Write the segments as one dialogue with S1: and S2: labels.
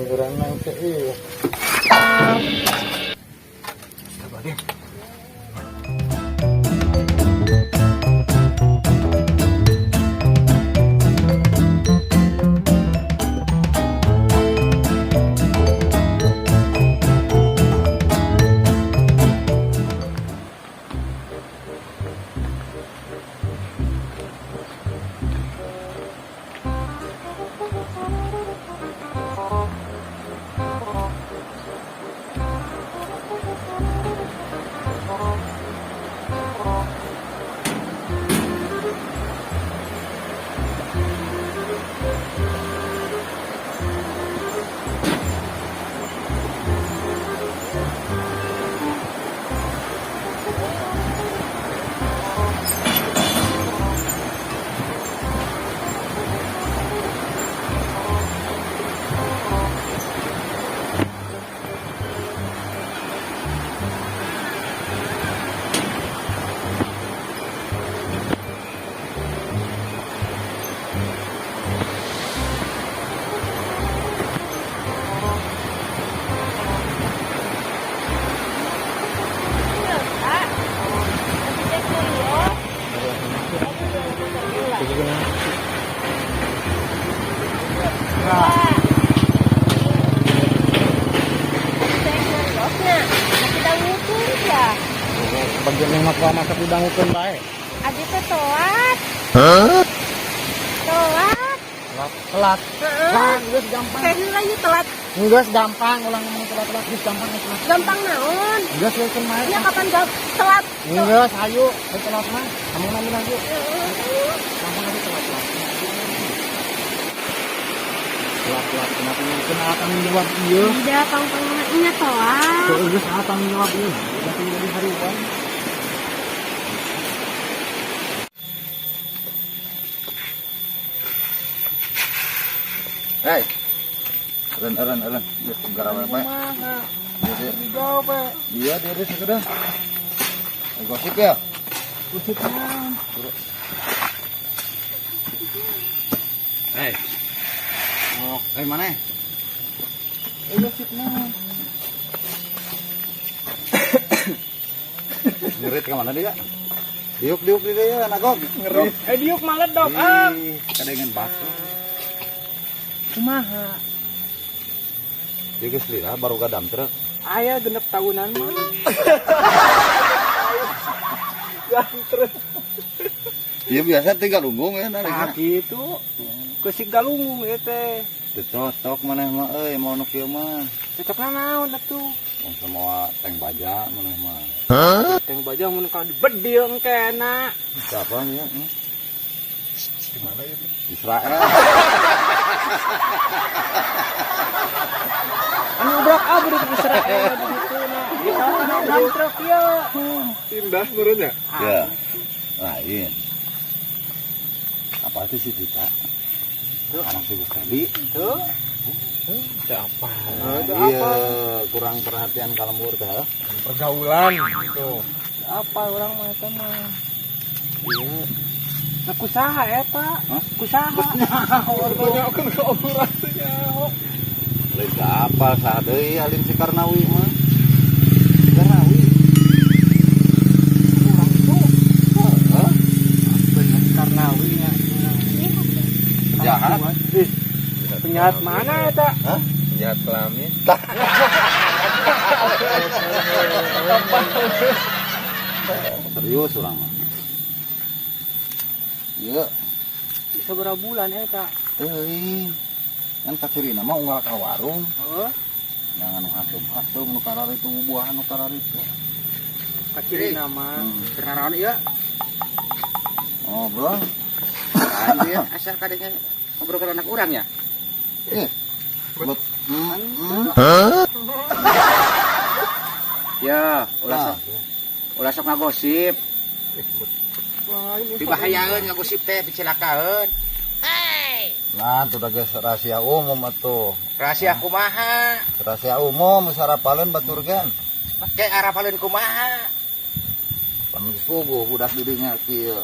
S1: berenang ke iya. Coba deh. Bagian yang masak udang ukun baik.
S2: Adi teh telat.
S1: Hah?
S2: Telat.
S1: Telat. Kan geus gampang.
S2: Serius aja telat.
S1: Geus gampang ulang ngomong telat-telat geus gampang telat.
S2: Gampang naon?
S1: Geus leukeun mah.
S2: Ya kapan gak telat?
S1: Geus ayo, telat mah. Kamu nanya lagi. Kamu lagi telat. Telat kenapa kena tanggung jawab ieu?
S2: Tidak, pang-pangnya telat.
S1: Geus tanggung jawab ieu. Udah tinggal di harian. Hei, eren. Dia gara apa? Dia sekedar. Gosip ya? Gosipnya. Hei, mana? Gosipnya. Ngerit ke mana dia? Diuk di dia, nagog. Ngerit.
S2: Diuk malet dok.
S1: Kadengan batu.
S2: Kumaha?
S1: Dia geus lila baru gadam truk.
S2: Aya 6 tahunan mah.
S1: Truk. Iya biasa tinggal lunggung ya nari.
S2: Nah gitu. Keusik galunggung ieu teh.
S1: Teu cocok maneh mah euy mau nu kieu mah.
S2: Cocokna naon atuh?
S1: Wong semua tank baja maneh mah.
S2: Teng bajang mun ka dibedil engkena.
S1: Siapa ya? Gimana itu? Israel.
S2: Anu ubrak abrik Israel begitu na. Kita kan truk ya.
S1: Indah menurutnya? Ya. Lain. Apa itu sih Dita? Anak si Bukadi.
S2: Tuh. Siapa?
S1: Iya, kurang perhatian kalembur teh.
S2: Pergaulan gitu. Apa orang mah eta mah? Iya. Nah, kusaha eta? Kusaha. Tanyakeun ka urang teh nyaho.
S1: Lain apa saha deui alin si Karnawi mah? Karnawi.
S2: Urang tuh. Heeh. Bener Karnawi nya.
S1: Jahat.
S2: Penjahat mana eta?
S1: Hah?
S3: Penjahat kelamin.
S1: Serius orang mah. Iya.
S2: Bisa berapa bulan eta?
S1: Euy. Kan kakirina mah unggal ka warung.
S2: Heeh.
S1: Jangan asum nu karar itu buahan nu karar itu.
S2: Kakirina mah kenaon ieu?
S1: Oh, bro.
S3: Tadi ya asal kadangnya ngobrol ke anak orang ya.
S1: Bet.
S3: Ya, ulah sok ngagosip.
S2: Wah, ini
S3: Dibahayaeun ngagosip teh dicilakaeun.
S1: Nah, itu geus rahasia umum atuh.
S3: Rahasia kumaha?
S1: Rahasia umum sarapaleun baturkeun.
S3: Make arapaleun kumaha?
S1: Pan geus puguh budak didinya kieu.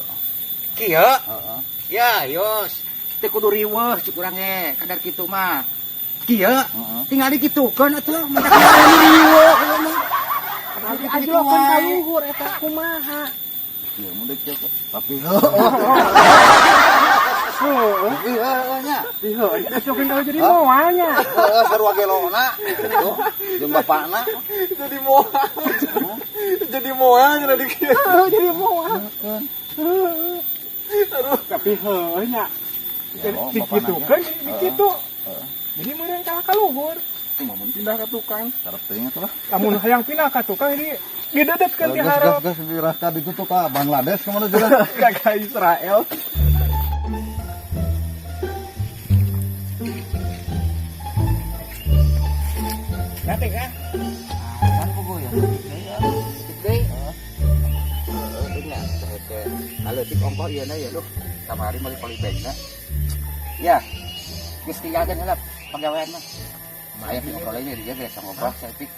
S3: Kieu?
S1: Heeh.
S3: Ya, yos. Teu kudu riweuh cuk urang ge, kadar kitu mah. kieu
S1: Heeh.
S3: tinggal dikitukeun atuh mentak riwo
S2: Ajlokeun ka luhur eta kumaha.
S1: Ieu mun deuk kieu. Tapi
S2: Heuh.
S1: nya.
S2: Ieu disokeun ka jadi moalnya.
S1: Heeh, sarua gelona. Tuh, jeung bapakna.
S2: Jadi moal. Jadi moal cenah di kieu. Jadi moal. Aduh, tapi heuh nya.
S1: Ya,
S2: Dikitukeun dikitu.
S1: Heeh.
S2: Jadi meureun kalah ka luhur.
S1: Kumaha
S2: Pindah ke tukang.
S1: sarep teuing atuh lah.
S2: Lamun hayang pindah ka tukang ini didedetkeun ti hareup
S1: Gas dirasa ditutup ka Bangladesh kemana juga.
S2: ka Israel.
S3: Nanti kan? Kan pugu ya. Gede. Ini kalau di ongkos iya na ya loh. Kamari mau poli benna. Ya. Geus tinggalkeun heula pagawean mah. Aya ngobrol ini dia geus ngobrol saya pik.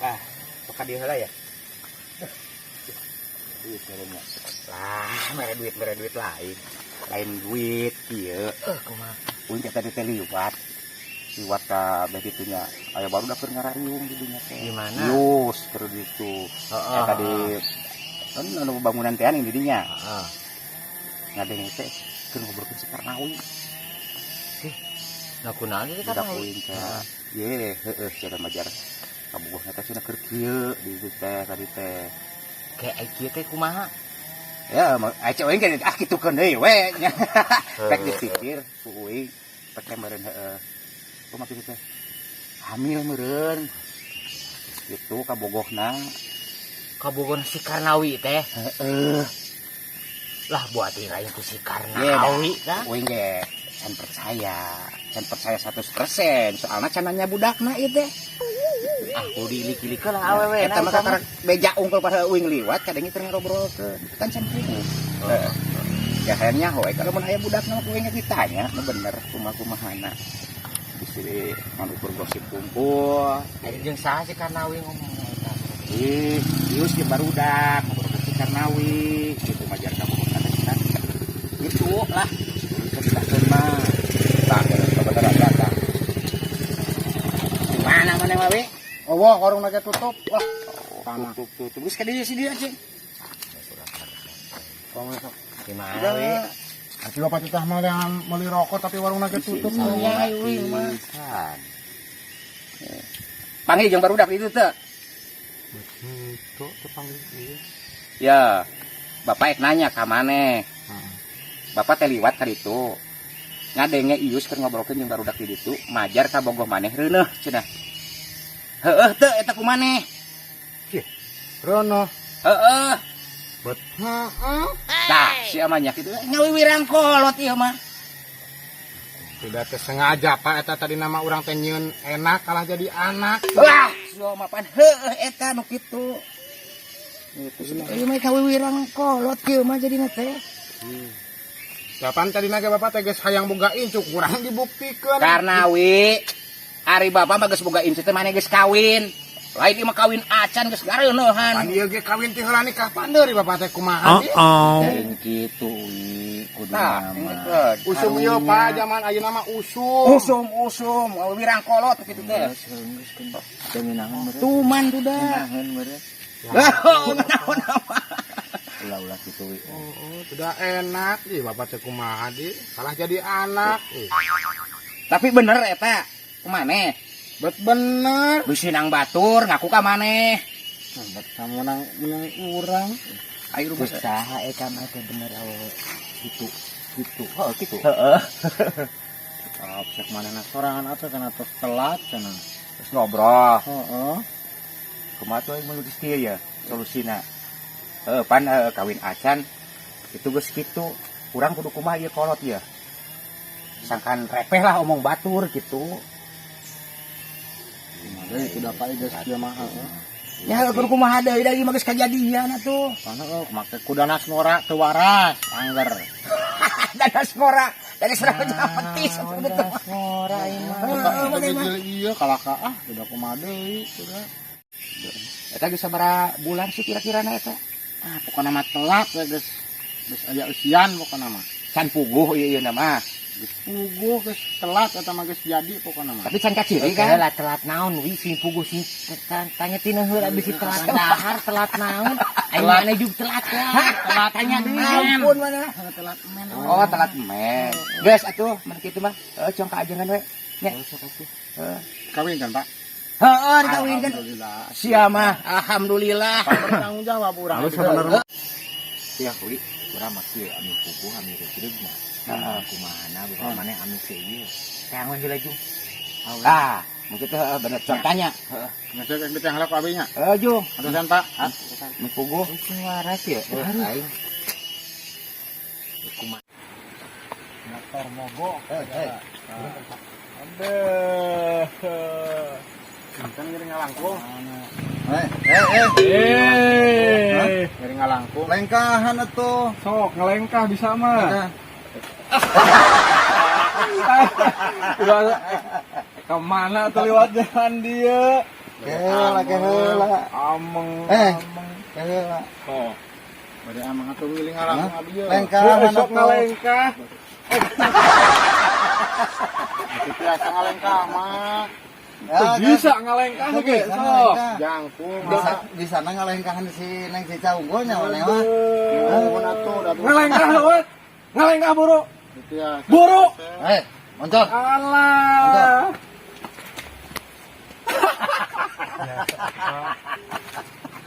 S3: Ah, peka dia heula ya. Duit merenya. Lah, mere duit lain. Lain duit kieu. Kumaha? Uing kita teh liwat ka begitunya aya baru dapur ngarariung di dinya teh
S2: Gimana?
S3: Yus keur ditu eta di kan anu bangunan teh ning di dinya heeh ngadeng teh keur ngobrolkeun si Karnawi
S2: Nah kunaon ieu
S3: budak uing teh ye heueuh cara majar kabogohna teh cenah keur kieu di teh tadi teh
S2: kayak ai kieu teh kumaha?
S3: ya aca uing kan kitukeun deui we nya pek dipikir ku uing pek meureun heueuh kumaha kitu teh hamil meureun gitu kabogohna
S2: Kabogohna si Karnawi teh.
S3: heeh
S2: Lah buat irain ku si Karnawi kan.
S3: uing ge can percaya 100% soalna cananya budakna ieu teh
S2: Aku diilik-ilik lah awewe.
S3: eta mah kakak beja unggul pas uing liwat kadang itu ngobrolkeun kan can krungu heeh ya hayangnya hoe kalau mun aya budakna mah uing ditanya nu bener kumaha-kumahana istri manukur gosip kumpul
S2: Jeung saha si Karnawi ngomong eta?
S3: Ius ge barudak ngobrol si Karnawi gitu majar kamu kan gitu lah ceritakeun mah tah kebetulan data mana wae
S1: Oh, wah, warung naga tutup. Wah,
S3: tutup geus ka dieu si dieu cing
S2: Di mana we?
S1: Ati bapak titah mah yang meuli rokok tapi warung naga tutup.
S3: ya uing mah panggil jeung barudak itu teh
S2: Itu panggil ieu.
S3: ya bapak ek nanya ka maneh bapak teh liwat ka ditu ngadenge Ius keur ngobrolkeun jeung barudak di ditu majar ka bogoh maneh reuneuh cenah heueuh teu eta ku maneh
S1: Rono.
S3: heueuh
S1: Bet. Heeh.
S3: tah si amanya kitu ngawiwirang kolot ieu mah
S1: Tidak tersengaja Pak eta tadi nama orang teh nyieun enak kalah jadi anak.
S3: wah so mapan heueuh eta nu kitu ieu mah ngawiwirang kolot kieu mah jadina teh
S1: Kapan tadi naga bapak teh geus hayang boga incuk kurang dibuktikan.
S3: Karnawi ari bapak mah geus boga incu teh maneh geus kawin lain ieu mah kawin acan geus gareunehan
S1: Pan ieu ge kawin ti heula nikah pandeuri bapak teh kumaha ieu?
S3: lain kitu kudu nama
S1: Usum ieu Pak zaman ayeuna mah usum.
S3: usum wirang kolot kitu teh tuman duda ulah kitu
S1: Oh, tidak enak ih bapak teh kumaha di kalah jadi anak.
S3: tapi bener eta kumaneh
S1: Bet bener.
S3: bisi nang batur ngaku ka maneh
S1: Bet kamu menang urang.
S3: ayo rumah
S2: Saha eta mah teh bener awewe.
S3: gitu oh gitu
S2: Heeh.
S1: Cek manehna sorangan atuh kana tos telat cenah.
S3: terus ngobrol
S1: Heeh.
S3: kumaha tuh yang menulis dia ya solusina pan kawin acan itu geus kitu urang kudu kumaha ieu kolot ya sangkan repeh lah omong batur gitu
S1: Deui kuda kali geus kieu mah heeh.
S3: ya kudu kumaha deui da ieu mah geus kajadian atuh
S1: Pana make kudana snora teu waras angger.
S3: dadas ngora dari serang aja petis
S2: Ngora ieu mah.
S1: Iya kalaka udah kumaha deui kuda.
S3: eta geus sabaraha bulan sih kira-kira na eta
S1: Pokona mah telat ya geus aya usian pokona mah.
S3: can puguh ieu nama.
S2: Puguh geus telat eta mah geus jadi pokona mah.
S3: Tapi can kaciri kan.
S4: Lah telat naon wi si puguh si tanya tina heula bisi telat dahar telat naon. Aing mana juga telat lah. Telat tanya deui.
S3: Ampun mana.
S2: Telat men.
S3: Oh, telat men. Geus atuh mun kitu mah. Cong ka ajengan we. Nya.
S2: Kawin kan, Pak?
S3: Heeh, dikawinkeun.
S2: Alhamdulillah.
S3: Sia mah alhamdulillah.
S2: Tanggung jawab urang.
S1: Halus sebenarnya.
S4: Ya kuwi urang mah kieu ami puguh ami rejeugna. Kumaha bukan mana ami sih ieu. Tang we heula jung.
S3: Ah, mungkin teh bener contohnya.
S2: Masuk ke kita halak abinya.
S3: Jung.
S2: Adusan, Pak.
S3: Mi puguh.
S4: Sing waras ya. Aing. Kumaha
S2: Motor mogok.
S1: Aduh.
S2: Kan ngiri ngalangkung. Ngiri ngalangkung.
S1: Lengkahan atuh.
S2: Sok ngelengkah bisa mah. Kemana tuh lewat jalan dia?
S1: Keheula.
S2: Ameng.
S1: Keheula.
S2: Oh. Bade ameng atuh ngiling ngalangkung abi ye.
S1: Lengkahan
S2: Sok
S1: atuh.
S2: ngalengkah. Biasa ngalengkah mah. Bisa ngalengkah ge. Sok. Jangkung.
S1: Di sana ngalengkahan si Neng Cica unggulnya mana mah.
S2: Ngalengkah lewat. Ngalengkah buru.
S3: Gitu ya.
S2: Buru.
S1: Moncor.
S2: Alah.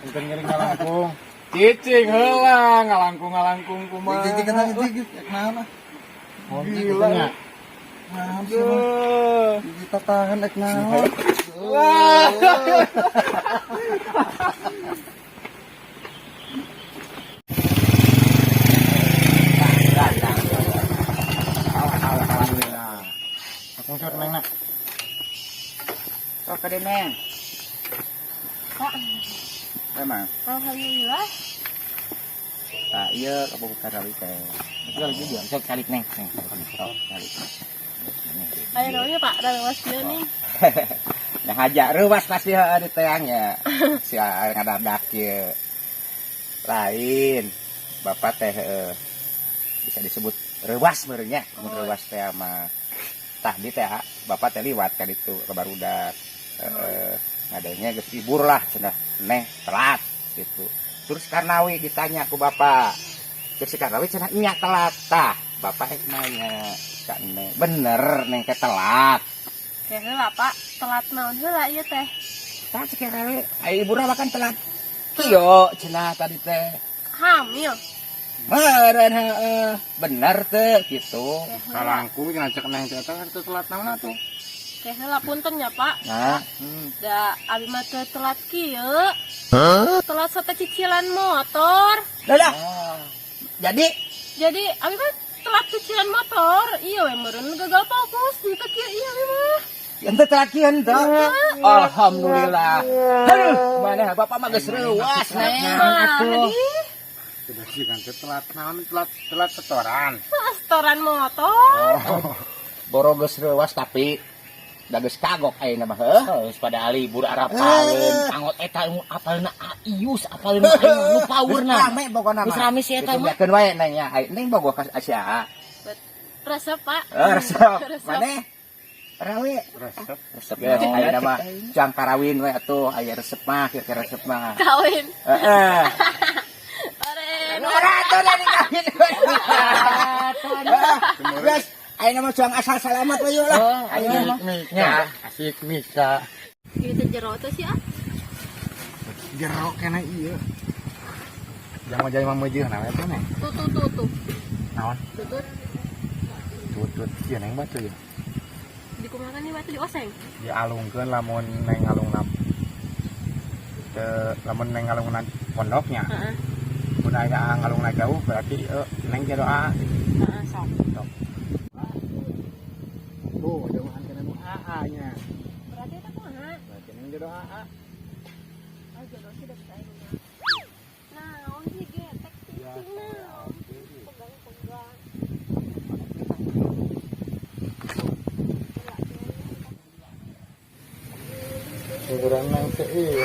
S2: Mungkin ngering ngalangkung. Cicing heula ngalangkung kumaha.
S1: Jadi kata itu kenapa?
S2: Gila.
S1: Kita tahan ek naon.
S2: Alhamdulillah. Aku ngusut neng nak.
S3: Sok ka deui Neng.
S5: Pak,
S3: Emang.
S5: alhamdulillah.
S3: Tah ieu kabuka rawi teh. Itu lagi dia sok calik Neng. Sok calik.
S5: Ayo dong Pak, dari was dia nih.
S3: Nah haja reuwas pasti di teang ya. Si ngadadak ieu. Lain. Bapak teh bisa disebut reuwas beurnya. Mun reuwas teh mah tah di teh bapak teh liwat ka ditu ke barudak. Ngadanya geus libur lah cenah Neng telat gitu. Terus Karnawi ditanya ku bapak. Terus si Karnawi cenah nya telat tah. Bapak nanya ka Neng, bener Neng teh telat.
S5: Ya heula Pak, telat naon heula ieu teh?
S3: Tah si Karnawi, ai iburna makan telat. Kieu cenah tadi teh.
S5: Hamil.
S3: Meureun heeh, bener teh gitu.
S5: Ya heula.
S2: Kalangkung jangan cek neng teh teh telat naon atuh.
S5: Ya heula punten ya Pak.
S3: Nah,
S5: Da abi mah teu telat kieu. Telat sate cicilan motor.
S3: dah. Jadi
S5: Abi mah telat cicilan motor. Iya we meureun gagal fokus di teh kieu ieu abi mah.
S3: ente telat kieu ente. Alhamdulillah. Aduh, mana bapak mah geus reuwas Neng atuh.
S2: Sudah sih kan telat naon telat setoran.
S5: Setoran motor.
S3: Boro geus reuwas tapi da geus kagok ayeuna mah heuh. Geus pada libur arapaeun. Pangot eta apalna Aius, apalna aing nu powerna.
S1: Rame pokona
S3: Geus
S1: mah.
S3: rame si eta mah. Biarkeun wae Neng ya. Neng bogoh ka Asia.
S5: Resep Pak.
S3: Resep. Maneh? Rawi. Resep ya ayeuna mah jang karawin we atuh aya resep mah, kira-kira resep mah.
S5: Kawin.
S3: Heeh.
S5: Ore.
S3: Ora atuh da dikawin. Guys, ayeuna mah jang asal selamat we yeuh lah. Ayeuna mah.
S2: Ya, asik misa.
S5: Ieu teh jero teh sih ah.
S2: Jero kena ieu. Jangan jadi mamujeun na eta neng.
S5: Tuh.
S2: Naon?
S5: Tutut.
S2: Tutut ieu neng batu ya.
S5: Dikumakan nih batu di oseng.
S2: Dialungkeun lamun neng ngalungna. Lamun neng ngalungna pondoknya.
S5: Heeh.
S2: Mun aya ngalungna jauh berarti neng ge doa.
S5: Heeh, sok.
S2: Tuh, jauhan kana nu AA-nya.
S5: Berarti eta kumaha?
S2: Berarti neng ge doa AA.
S5: Ah, jodoh sih dek saya. Naon sih getek cicing naon? Pegang-pegang.
S2: Ukuran neng teh ieu.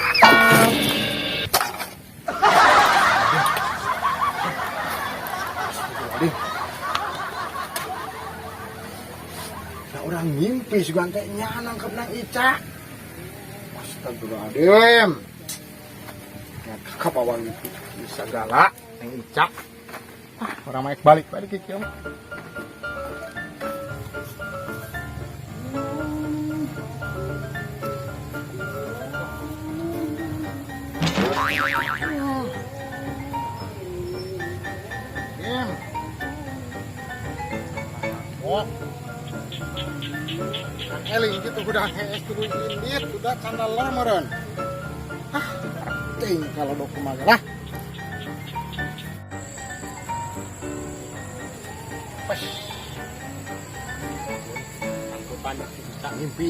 S2: Nah, orang mimpi juga nya nangkep nang Ica. Astagfirullahaladzim. Ya kakak awan bisa galak nang Ica. Orang maik balik kieu mah. Oh. Kang Eling gitu udah hees kudu indit, udah candalan meureun. Ting kalau do kumaha lah. Pas. Aku panik bisa mimpi.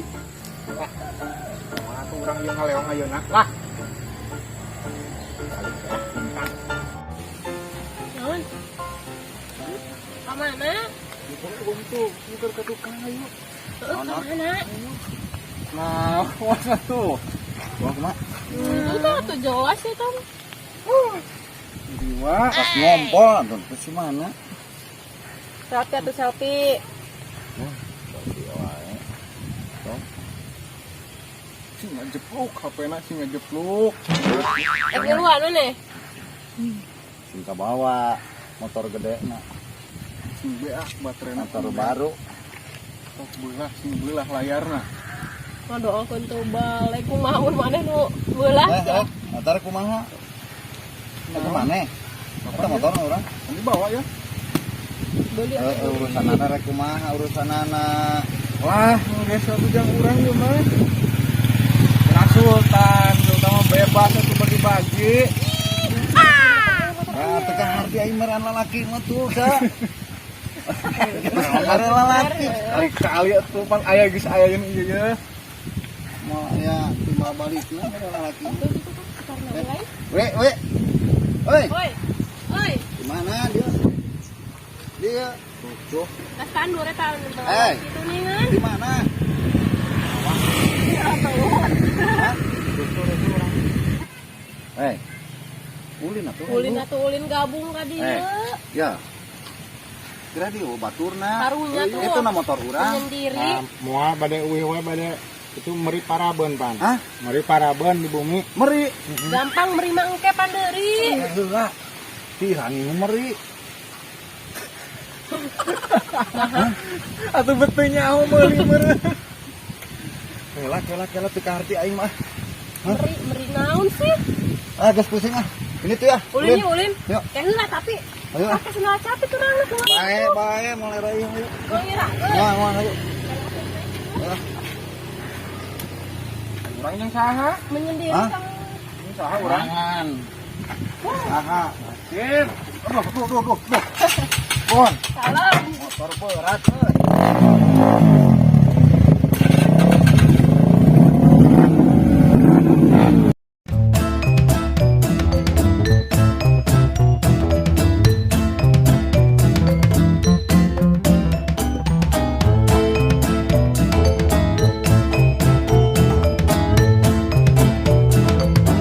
S2: Mana tuh urang ieu ngaleong ayeuna lah.
S5: Naon? Kemana?
S2: Untuk nyukur ke tukang ayo.
S5: Kemana?
S2: Nah, masa tuh. Wah, mak.
S5: Itu tuh jelas itu.
S2: Jiwa.
S1: Pas ngompol anton ke mana?
S5: Selfie atau selfie?
S2: Singa jepluk, HP-na singa jepluk.
S5: Ngeluar nih.
S1: Sing bawa motor gede na,
S2: Sing beah baterainya
S1: motor baru.
S2: Oh, sing belah layarna.
S5: Ngadoakeun teu balik kumaha maneh nu beulah.
S1: Motor kumaha? Ke mana? Eta motor urang.
S2: Ini bawa ya.
S5: Beli
S1: Urusan anak rek kumaha urusan anak.
S2: Wah, geus bujang urang ieu mah. Kena sultan, terutama bebas atuh bagi-bagi.
S1: Ya teu harti aing meran lalaki mah tuh sa. Ada lalaki.
S2: Kali-kali atuh pang aya geus aya ieu ieu.
S1: Mau ya timbal balikna ada lalaki.
S5: karena lain.
S1: We. Oi,
S5: Oi. Oi.
S1: di mana dia? Dia
S2: Tuh,
S5: Kaskan 2 tahun
S1: Eh.
S5: itu ningan.
S1: di mana? Ulin atuh.
S5: Ulin gabung ka dieu.
S1: Ya. Kira di baturna.
S5: Karunya tuh.
S1: Itu na motor urang.
S5: Sendiri.
S2: nah, moal bade uih we bade itu meri parabeun pan.
S1: Hah?
S2: Meri parabeun di bumi.
S1: Meri.
S5: Gampang merima engke pandeuri.
S1: Heula. Tirani nu meri.
S2: Atuh betul nyaho meuli meureun.
S1: Kelak teu kaharti aing mah.
S5: Meri naon sih?
S1: Ah, geus pusing ah. Ini tuh ya.
S5: Ulin.
S1: Yuk.
S5: Heula tapi
S1: Ayo ah.
S5: pakai sendal capit tuh nang ku.
S1: Bae mulai rayung yuk.
S5: Oh iya.
S1: Moal ayo.
S2: Urang yang saha?
S5: Menyendiri
S1: Hah?
S5: sang
S2: Yang saha urang?
S1: Jangan. Aha.
S2: Sip.
S1: Duh. Pon.
S5: salam.
S1: Motor berat euy.